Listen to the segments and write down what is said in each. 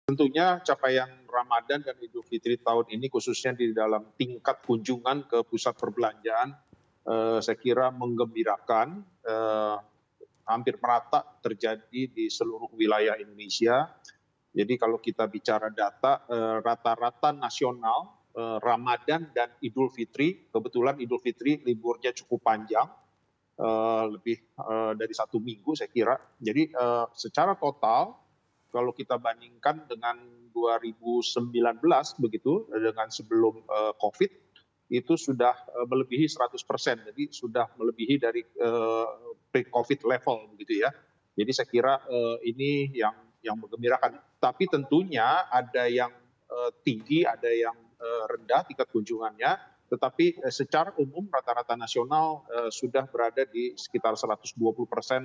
Tentunya capaian Ramadan dan Idul Fitri tahun ini khususnya di dalam tingkat kunjungan ke pusat perbelanjaan, saya kira menggembirakan, hampir merata terjadi di seluruh wilayah Indonesia. Jadi kalau kita bicara data, rata-rata nasional, Ramadan dan Idul Fitri, kebetulan Idul Fitri liburnya cukup panjang, lebih dari 1 minggu saya kira. Jadi secara total kalau kita bandingkan dengan 2019 begitu, dengan sebelum COVID, itu sudah melebihi 100%. Jadi sudah melebihi dari pre-COVID level begitu ya. Jadi saya kira ini yang menggembirakan. Tapi tentunya ada yang tinggi, ada yang rendah tingkat kunjungannya, tetapi secara umum rata-rata nasional sudah berada di sekitar 120%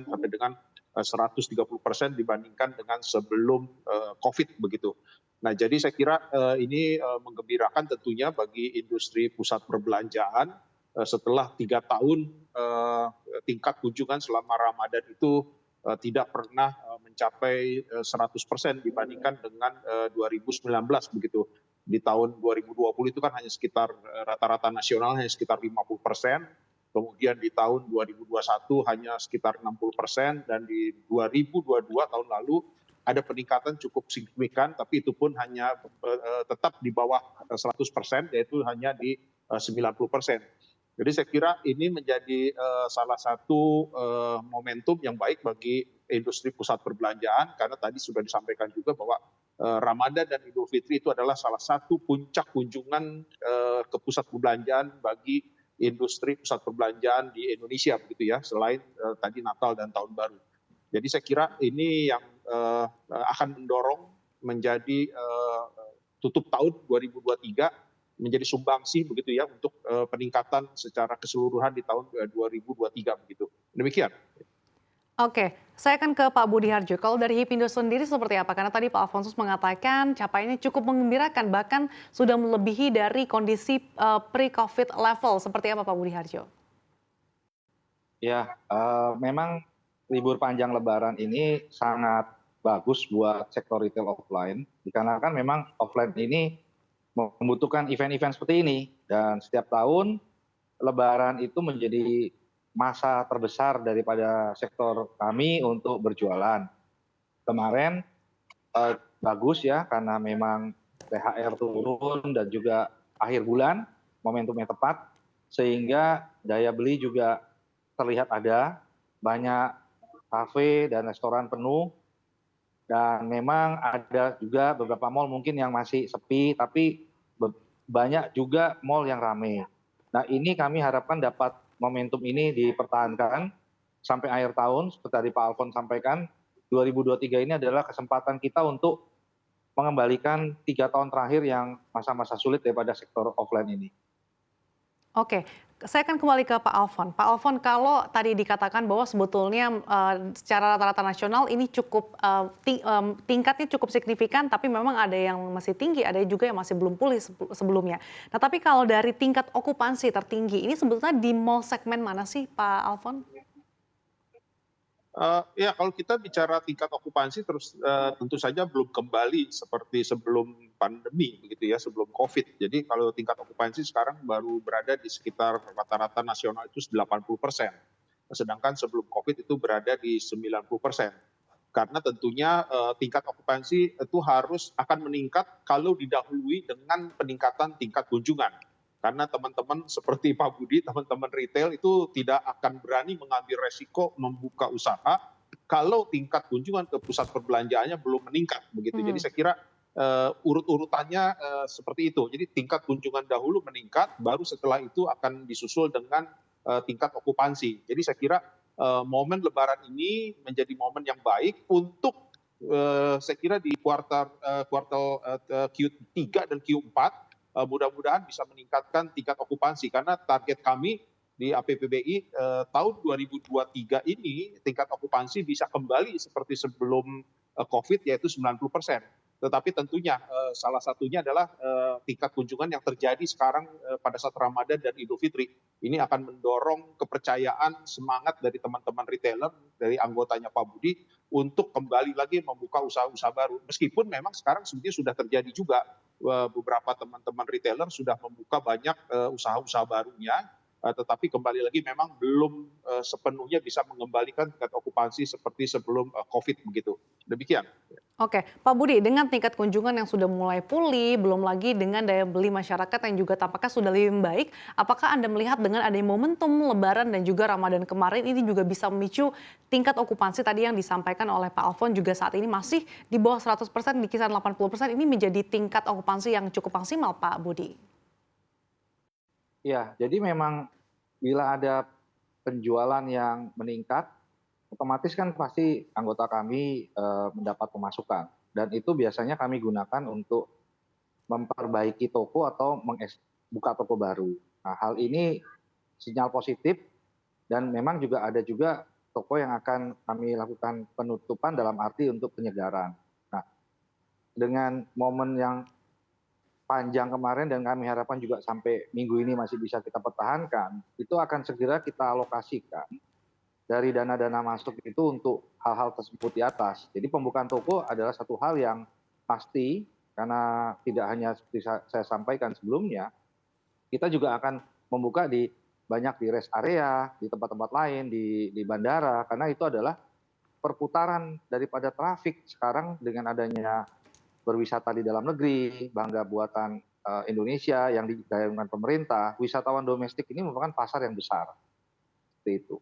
sampai dengan 130% dibandingkan dengan sebelum COVID begitu. Nah, jadi saya kira ini menggembirakan tentunya bagi industri pusat perbelanjaan setelah 3 tahun tingkat kunjungan selama Ramadan itu tidak pernah mencapai 100% dibandingkan dengan 2019 begitu. Di tahun 2020 itu kan hanya sekitar rata-rata nasional hanya sekitar 50%. Kemudian di tahun 2021 hanya sekitar 60%, dan di 2022 tahun lalu ada peningkatan cukup signifikan, tapi itu pun hanya tetap di bawah 100%, yaitu hanya di 90%. Jadi saya kira ini menjadi salah satu momentum yang baik bagi industri pusat perbelanjaan, karena tadi sudah disampaikan juga bahwa Ramadan dan Idul Fitri itu adalah salah satu puncak kunjungan ke pusat perbelanjaan bagi industri pusat perbelanjaan di Indonesia begitu ya, selain tadi Natal dan Tahun Baru. Jadi saya kira ini yang akan mendorong menjadi tutup tahun 2023 menjadi sumbangsih begitu ya untuk peningkatan secara keseluruhan di tahun 2023 begitu. Demikian. Oke, saya akan ke Pak Budi Harjo. Kalau dari Hipindo sendiri seperti apa? Karena tadi Pak Alfonsus mengatakan capaiannya cukup menggembirakan, bahkan sudah melebihi dari kondisi pre-COVID level. Seperti apa Pak Budi Harjo? Ya, memang libur panjang Lebaran ini sangat bagus buat sektor retail offline, dikarenakan memang offline ini membutuhkan event-event seperti ini. Dan setiap tahun Lebaran itu menjadi masa terbesar daripada sektor kami untuk berjualan. Kemarin bagus ya, karena memang THR turun dan juga akhir bulan, momentumnya tepat, sehingga daya beli juga terlihat ada, banyak kafe dan restoran penuh, dan memang ada juga beberapa mal mungkin yang masih sepi, tapi banyak juga mal yang ramai. Nah, ini kami harapkan dapat momentum ini dipertahankan sampai akhir tahun. Seperti tadi Pak Alfon sampaikan, 2023 ini adalah kesempatan kita untuk mengembalikan 3 tahun terakhir yang masa-masa sulit daripada sektor offline ini. Oke, saya akan kembali ke Pak Alfon. Pak Alfon, kalau tadi dikatakan bahwa sebetulnya secara rata-rata nasional ini cukup tingkatnya cukup signifikan, tapi memang ada yang masih tinggi, ada juga yang masih belum pulih sebelumnya. Nah, tapi kalau dari tingkat okupansi tertinggi ini sebetulnya di mall segmen mana sih, Pak Alfon? Ya, kalau kita bicara tingkat okupansi terus tentu saja belum kembali seperti sebelum pandemi begitu ya, sebelum COVID. Jadi kalau tingkat okupansi sekarang baru berada di sekitar rata-rata nasional itu 80%. Sedangkan sebelum COVID itu berada di 90%. Karena tentunya tingkat okupansi itu harus akan meningkat kalau didahului dengan peningkatan tingkat kunjungan. Karena teman-teman seperti Pak Budi, teman-teman retail itu tidak akan berani mengambil resiko membuka usaha kalau tingkat kunjungan ke pusat perbelanjaannya belum meningkat begitu. Jadi saya kira urut-urutannya seperti itu. Jadi tingkat kunjungan dahulu meningkat, baru setelah itu akan disusul dengan tingkat okupansi. Jadi saya kira momen Lebaran ini menjadi momen yang baik untuk saya kira di kuartal Q3 dan Q4 mudah-mudahan bisa meningkatkan tingkat okupansi, karena target kami di APBBI tahun 2023 ini tingkat okupansi bisa kembali seperti sebelum COVID, yaitu 90%. Tetapi tentunya salah satunya adalah tingkat kunjungan yang terjadi sekarang pada saat Ramadan dan Idul Fitri. Ini akan mendorong kepercayaan, semangat dari teman-teman retailer, dari anggotanya Pak Budi untuk kembali lagi membuka usaha-usaha baru. Meskipun memang sekarang sebenarnya sudah terjadi juga beberapa teman-teman retailer sudah membuka banyak usaha-usaha barunya, tetapi kembali lagi memang belum sepenuhnya bisa mengembalikan tingkat okupansi seperti sebelum COVID begitu. Demikian. Oke, Pak Budi, dengan tingkat kunjungan yang sudah mulai pulih, belum lagi dengan daya beli masyarakat yang juga tampaknya sudah lebih baik, apakah Anda melihat dengan adanya momentum Lebaran dan juga Ramadan kemarin ini juga bisa memicu tingkat okupansi tadi yang disampaikan oleh Pak Alfon juga saat ini masih di bawah 100%, di kisaran 80%, ini menjadi tingkat okupansi yang cukup maksimal, Pak Budi? Ya, jadi memang bila ada penjualan yang meningkat, otomatis kan pasti anggota kami mendapat pemasukan. Dan itu biasanya kami gunakan untuk memperbaiki toko atau buka toko baru. Nah, hal ini sinyal positif dan memang juga ada juga toko yang akan kami lakukan penutupan dalam arti untuk penyegaran. Nah, dengan momen yang panjang kemarin dan kami harapkan juga sampai minggu ini masih bisa kita pertahankan, itu akan segera kita alokasikan dari dana-dana masuk itu untuk hal-hal tersebut di atas. Jadi pembukaan toko adalah satu hal yang pasti karena tidak hanya seperti saya sampaikan sebelumnya, kita juga akan membuka di banyak di rest area, di tempat-tempat lain, di bandara, karena itu adalah perputaran daripada trafik sekarang dengan adanya berwisata di dalam negeri, bangga buatan Indonesia yang digaungkan pemerintah, wisatawan domestik ini merupakan pasar yang besar. Seperti itu.